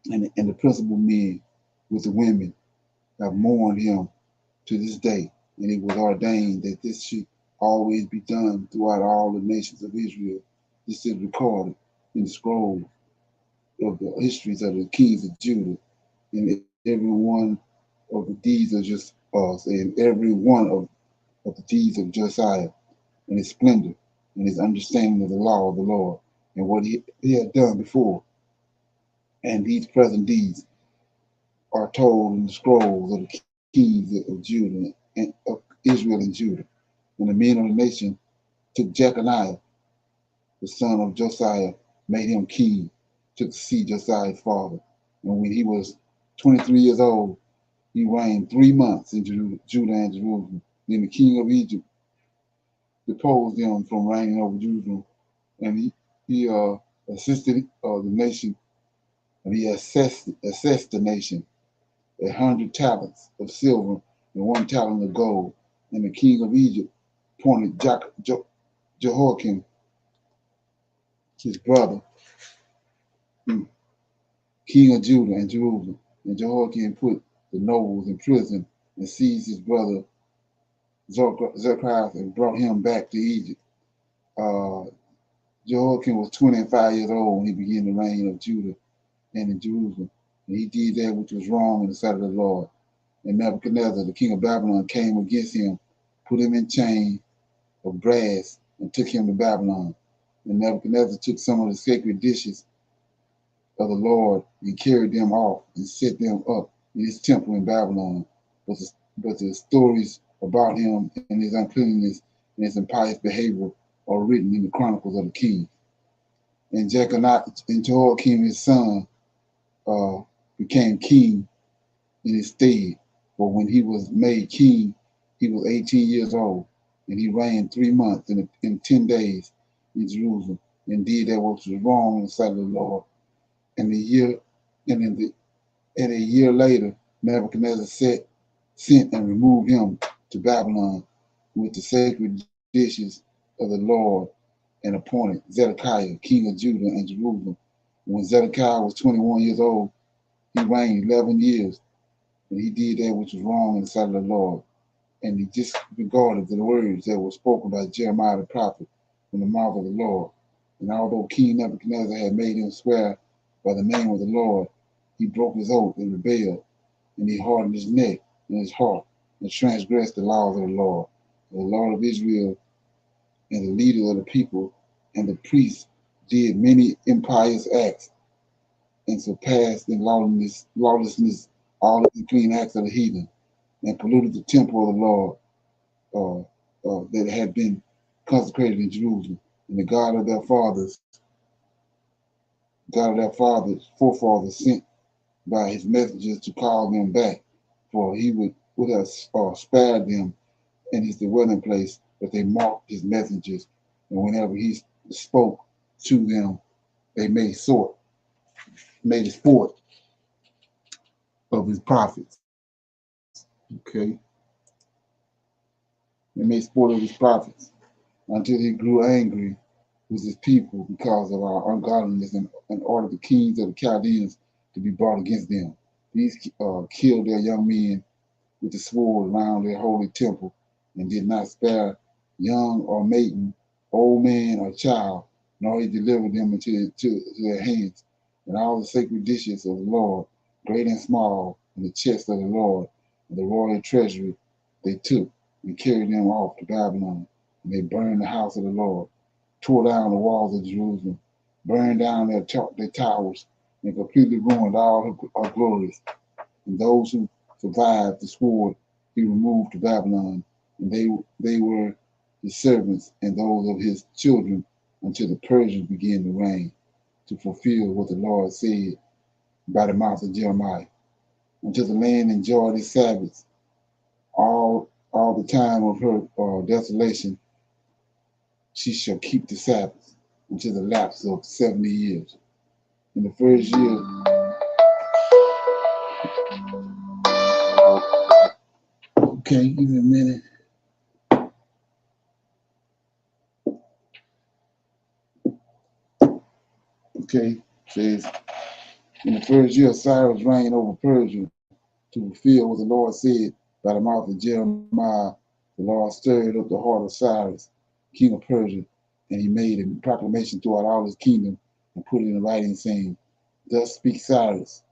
and the principal men with the women have mourned him to this day. And it was ordained that this should always be done throughout all the nations of Israel. This is recorded in the scroll of the histories of the kings of Judah, and every one of the deeds of and every one of the deeds of Josiah, and his splendor, and his understanding of the law of the Lord, and what he had done before. And these present deeds are told in the scrolls of the kings of Judah and of Israel and Judah. And the men of the nation took Jeconiah, the son of Josiah, made him king, took to see Josiah's father. And when he was 23 years old, he reigned 3 months in Judah and Jerusalem. Then the king of Egypt deposed him from reigning over Jerusalem, and he assisted the nation, and he assessed the nation 100 talents of silver and 1 talent of gold. And the king of Egypt appointed Jehoiakim, his brother, king of Judah and Jerusalem. And Jehoiakim put the nobles in prison and seized his brother Zechariah and brought him back to Egypt. Jehoiakim was 25 years old when he began the reign of Judah and in Jerusalem. And he did that which was wrong in the sight of the Lord. And Nebuchadnezzar, the king of Babylon, came against him, put him in chains of brass, and took him to Babylon. And Nebuchadnezzar took some of the sacred dishes of the Lord and carried them off and set them up in his temple in Babylon. But the stories about him and his uncleanness and his impious behavior are written in the chronicles of the king. And Jehoiakim, his son, became king in his stead. But when he was made king, he was 18 years old, and he reigned 3 months in 10 days in Jerusalem, and did that which was wrong in the sight of the Lord. And a year later, Nebuchadnezzar sent and removed him to Babylon with the sacred dishes of the Lord, and appointed Zedekiah, king of Judah and Jerusalem. When Zedekiah was 21 years old, he reigned 11 years, and he did that which was wrong in the sight of the Lord. And he disregarded the words that were spoken by Jeremiah the prophet from the mouth of the Lord. And although King Nebuchadnezzar had made him swear by the name of the Lord, he broke his oath and rebelled, and he hardened his neck and his heart, and transgressed the laws of the Lord. The Lord of Israel and the leaders of the people and the priests did many impious acts, and surpassed in lawlessness all the unclean acts of the heathen, and polluted the temple of the Lord that had been consecrated in Jerusalem. And the God of their forefathers sent by his messengers to call them back, for he would have spared them in his dwelling place, but they mocked his messengers, and whenever he spoke to them, they made sport of his prophets. Okay, they made sport of his prophets until he grew angry with his people because of our ungodliness, and ordered the kings of the Chaldeans to be brought against them. These killed their young men with the sword around their holy temple, and did not spare young or maiden, old man or child, nor he delivered them to their hands. And all the sacred dishes of the Lord, great and small, in the chest of the Lord, and the royal treasury, they took and carried them off to Babylon. And they burned the house of the Lord, tore down the walls of Jerusalem, burned down their towers, and completely ruined all her glories. And those who survived the sword he removed to Babylon, and they were his servants and those of his children until the Persians began to reign, to fulfill what the Lord said by the mouth of Jeremiah. Until the land enjoyed its Sabbaths, all the time of her desolation, she shall keep the Sabbath until the lapse of 70 years. In the first year, okay, give me a minute. Okay, says, in the first year, Cyrus reigned over Persia to fulfill what the Lord said by the mouth of Jeremiah. The Lord stirred up the heart of Cyrus, king of Persia, and he made a proclamation throughout all his kingdom and put it in writing, saying, Thus speaks Cyrus,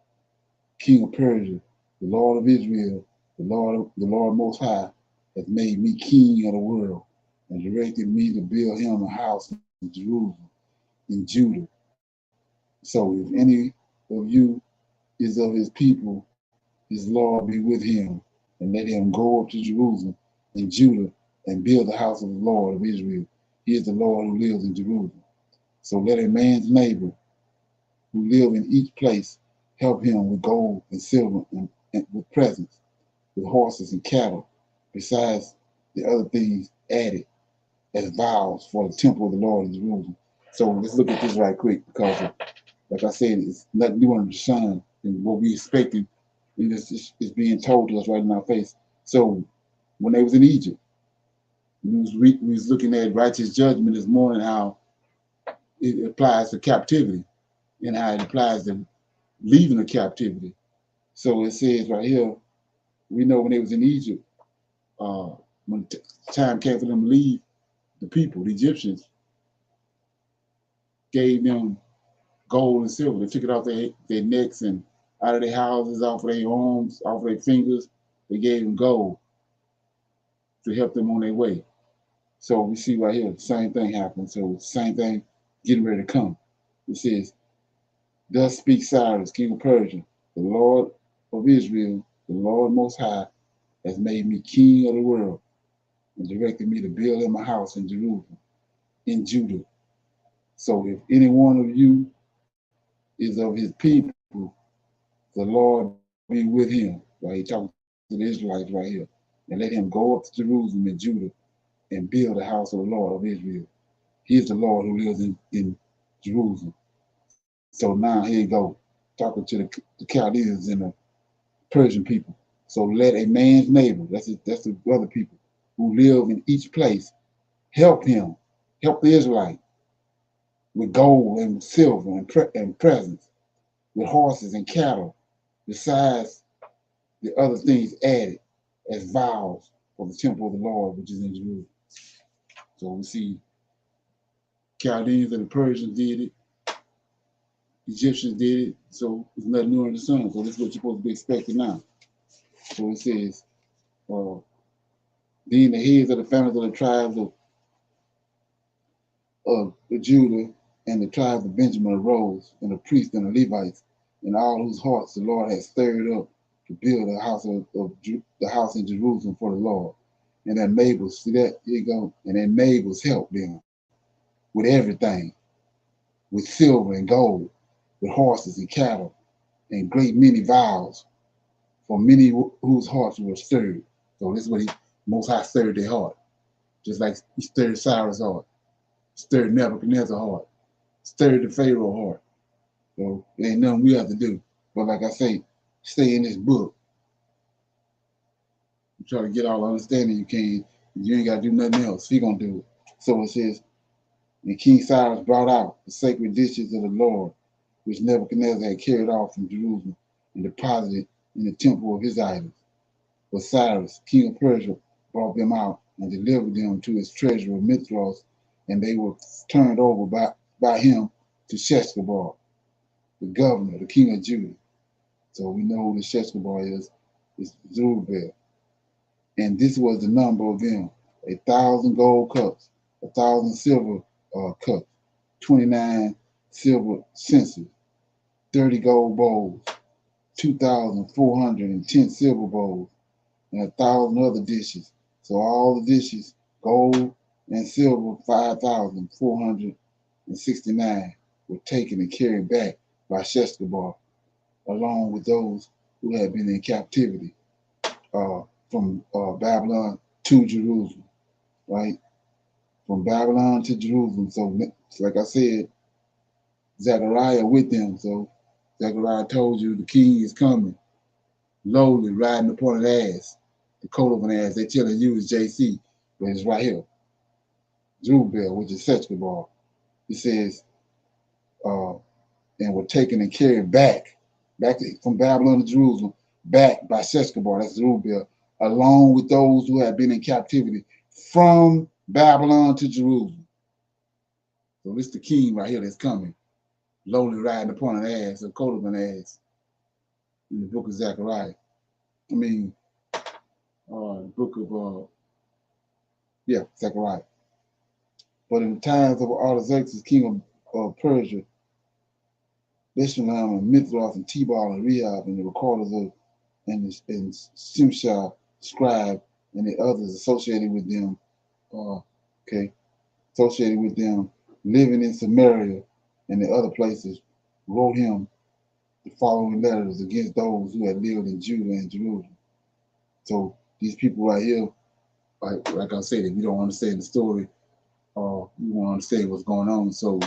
king of Persia, the Lord of Israel, the Lord Most High, has made me king of the world and directed me to build him a house in Jerusalem, in Judah. So if any of you is of his people, his Lord be with him, and let him go up to Jerusalem and Judah and build the house of the Lord of Israel. He is the Lord who lives in Jerusalem. So let a man's neighbor who live in each place help him with gold and silver and with presents, with horses and cattle, besides the other things added as vows for the temple of the Lord in Jerusalem. So let's look at this right quick because, like I said, it's nothing new under the sun, and what we expecting is being told to us right in our face. So when they was in Egypt, we was looking at righteous judgment this morning, how it applies to captivity and how it applies to leaving the captivity. So it says right here, we know when they was in Egypt, when time came for them to leave, the people, the Egyptians, gave them gold and silver. They took it off their necks and out of their houses, off of their arms, off of their fingers. They gave them gold to help them on their way. So we see right here, the same thing happened. So same thing getting ready to come. It says, Thus speaks Cyrus, king of Persia, the Lord of Israel, the Lord Most High, has made me king of the world and directed me to build him a house in Jerusalem, in Judah. So if any one of you is of his people, the Lord be with him. Right? He talking to the Israelites right here. And let him go up to Jerusalem and Judah and build the house of the Lord of Israel. He is the Lord who lives in Jerusalem. So now here you go, talking to the Chaldeans and the Persian people. So let a man's neighbor, that's the other people, who live in each place, help him, help the Israelite with gold and silver and presents, with horses and cattle, besides the other things added as vows for the temple of the Lord, which is in Jerusalem. So we see Chaldeans and the Persians did it, Egyptians did it, so it's nothing new under the sun. So this is what you're supposed to be expecting now. So it says, then the heads of the families of the tribes of Judah and the tribes of Benjamin arose, and the priests and the Levites, and all whose hearts the Lord had stirred up to build a house the house in Jerusalem for the Lord. And their neighbors, see that? Here you go. And their neighbors helped them with everything, with silver and gold, with horses and cattle, and great many vows, for many whose hearts were stirred. So this is what he Most High stirred their heart, just like he stirred Cyrus' heart, stirred Nebuchadnezzar's heart, stirred the Pharaoh heart. So it ain't nothing we have to do. But like I say, stay in this book. You try to get all the understanding you can. You ain't got to do nothing else. He gonna do it. So it says, and King Cyrus brought out the sacred dishes of the Lord, which Nebuchadnezzar had carried off from Jerusalem and deposited in the temple of his idols. But Cyrus, king of Persia, brought them out and delivered them to his treasurer Mithras and they were turned over by him to Sheshbazzar, the governor, the king of Judah. So we know who the Sheshbazzar is Zerubbabel. And this was the number of them: 1,000 gold cups, 1,000 silver cups, 29 silver censers, 30 gold bowls, 2,410 silver bowls, and 1,000 other dishes. So all the dishes, gold and silver, 5,469, were taken and carried back by Sheshbazzar, along with those who had been in captivity from Babylon to Jerusalem, right? From Babylon to Jerusalem. So, like I said, Zechariah with them. So Zechariah told you the king is coming, lowly, riding upon an ass, the coat of an ass. They telling you it's JC, but it's right here. Zerubbabel, which is Sheshbazzar. He says, and were taken and carried back from Babylon to Jerusalem, back by Sheshbazzar, that's Zerubbabel, along with those who had been in captivity from Babylon to Jerusalem. So this the king right here that's coming, lowly riding upon an ass, a coat of an ass, in the book of Zechariah. I mean, the book of, Zechariah. But in the times of Artaxerxes, king of Persia, Bishlam and Mithras and Tebal and Rehab and the recorders of and Shimshah, scribe, and the others associated with them, living in Samaria and the other places, wrote him the following letters against those who had lived in Judah and Jerusalem. So these people right here, like I said, if you don't understand the story, you won't understand what's going on. So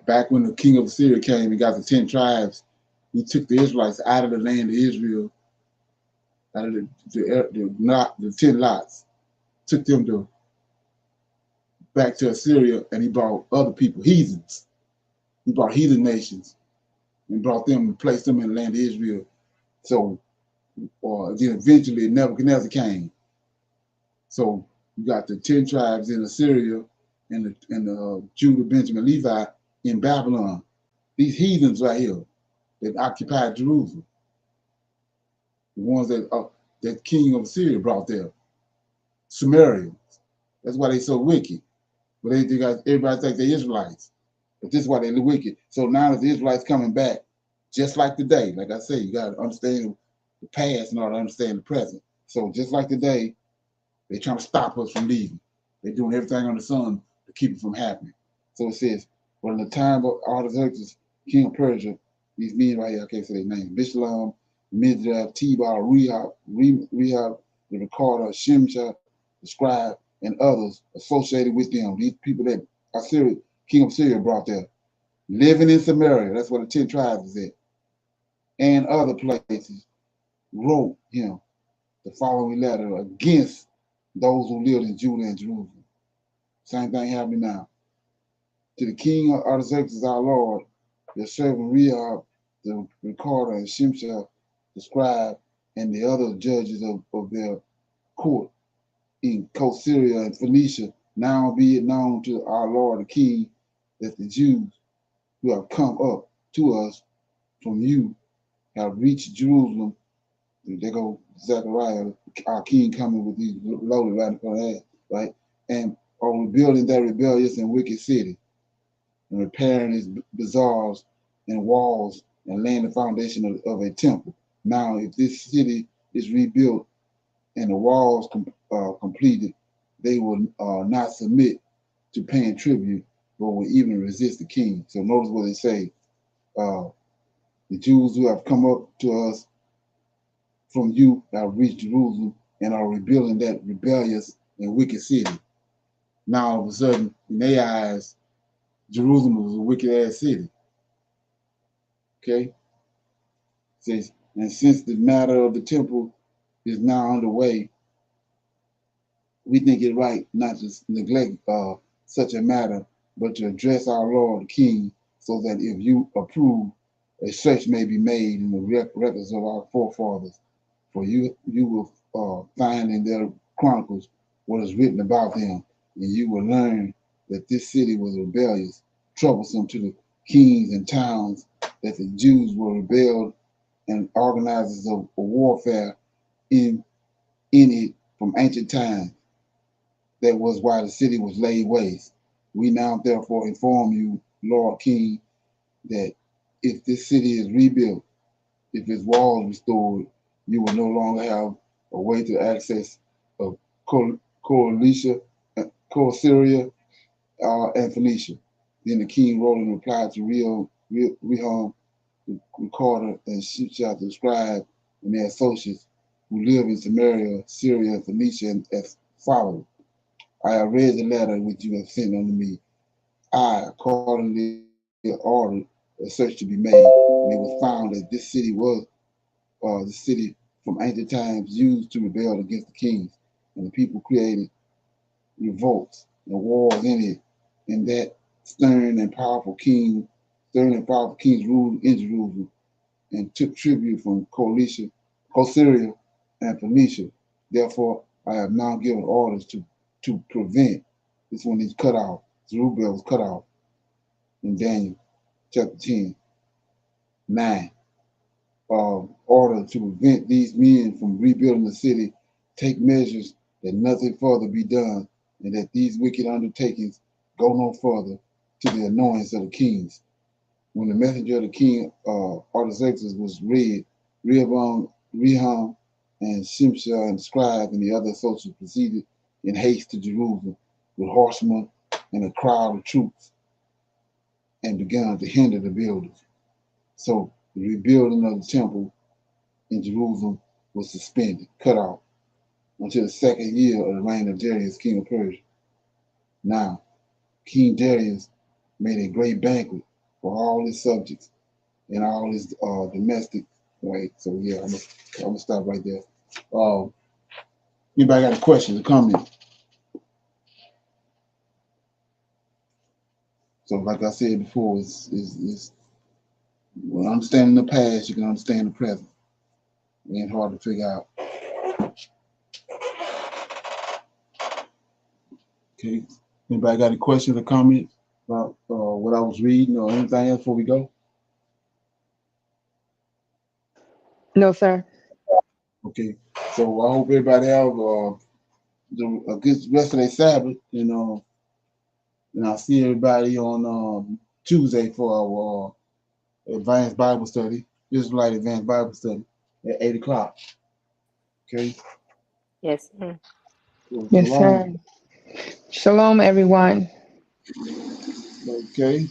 back when the king of Assyria came and got the 10 tribes, he took the Israelites out of the land of Israel, out of the 10 lots, took them back to Assyria, and he brought other people, heathens. He brought heathen nations and brought them and placed them in the land of Israel. So then eventually Nebuchadnezzar came. So you got the 10 tribes in Assyria and the Judah, Benjamin, Levi in Babylon. These heathens right here that occupied Jerusalem. The ones that king of Assyria brought there. Sumerians. That's why they so wicked. But they got everybody think they're Israelites. But this is why they're wicked. So now that the Israelites coming back, just like today, like I say, you got to understand the past in order to understand the present. So just like today, they're trying to stop us from leaving. They're doing everything on the sun to keep it from happening. So it says, but in the time of Artaxerxes, king of Persia, these men right here, I can't say their names, Bishlam, Midrab, Tebal, Rehab, the recorder, Shimshah, the scribe, and others associated with them. These people that king of Syria brought there, living in Samaria, that's where the 10 tribes is at, and other places, wrote him the following letter against those who lived in Judah and Jerusalem. Same thing happening now. To the king of Artaxerxes, our Lord, the servant Rehab, the recorder, and Shimshah, the scribe, and the other judges of their court in Syria and Phoenicia, now be it known to our Lord the King that the Jews who have come up to us from you have reached Jerusalem. There go Zechariah, our king, coming with these loaded right in front of that, right? And are rebuilding that rebellious and wicked city, and repairing its bazaars and walls, and laying the foundation of a temple. Now, if this city is rebuilt and the walls completed, they will not submit to paying tribute, but will even resist the king. So notice what they say. The Jews who have come up to us from you have reached Jerusalem and are rebuilding that rebellious and wicked city. Now all of a sudden, in their eyes, Jerusalem was a wicked ass city. Okay? It says, and since the matter of the temple is now underway, we think it right not to neglect such a matter, but to address our Lord the King, so that if you approve, a search may be made in the records of our forefathers. For you will find in their chronicles what is written about them. and you will learn that this city was rebellious, troublesome to the kings and towns, that the Jews were rebelled and organizers of warfare in it from ancient times. That was why the city was laid waste. We now therefore inform you, Lord King, that if this city is rebuilt, if its walls restored, you will no longer have a way to access of Coalition, Syria, and Phoenicia. Then the king wrote and replied to Rehum, the recorder, and Shishak, the scribe, and their associates who live in Samaria, Syria, and Phoenicia as follows. I have read the letter which you have sent unto me. I accordingly ordered a search to be made, and it was found that this city was the city from ancient times used to rebel against the kings, and the people created revolts and wars in it, and that stern and powerful kings ruled in Jerusalem and took tribute from Syria, and Phoenicia. Therefore, I have now given orders to prevent this one is cut off. Zerubbabel was cut off in Daniel chapter 10, 9. Order to prevent these men from rebuilding the city, take measures that nothing further be done, and that these wicked undertakings go no further to the annoyance of the kings. When the messenger of the king Artaxerxes was read, Rehum and Shimshai and the scribe and the other associates proceeded in haste to Jerusalem with horsemen and a crowd of troops, and began to hinder the builders. So the rebuilding of the temple in Jerusalem was suspended, cut off, until the second year of the reign of Darius, king of Persia. Now, King Darius made a great banquet for all his subjects and all his domestic, right? So yeah, I'm gonna stop right there. Anybody got a question or comment? So like I said before, it's when understanding the past, you can understand the present. It ain't hard to figure out. Okay. Anybody got any questions or comments about what I was reading or anything else before we go? No, sir. Okay. So I hope everybody have a good rest of their Sabbath, and I'll see everybody on Tuesday for our advanced Bible study, Israelite advanced Bible study at 8 o'clock. Okay. Yes, sir. So, Yes, shalom. sir. Shalom, everyone. Okay.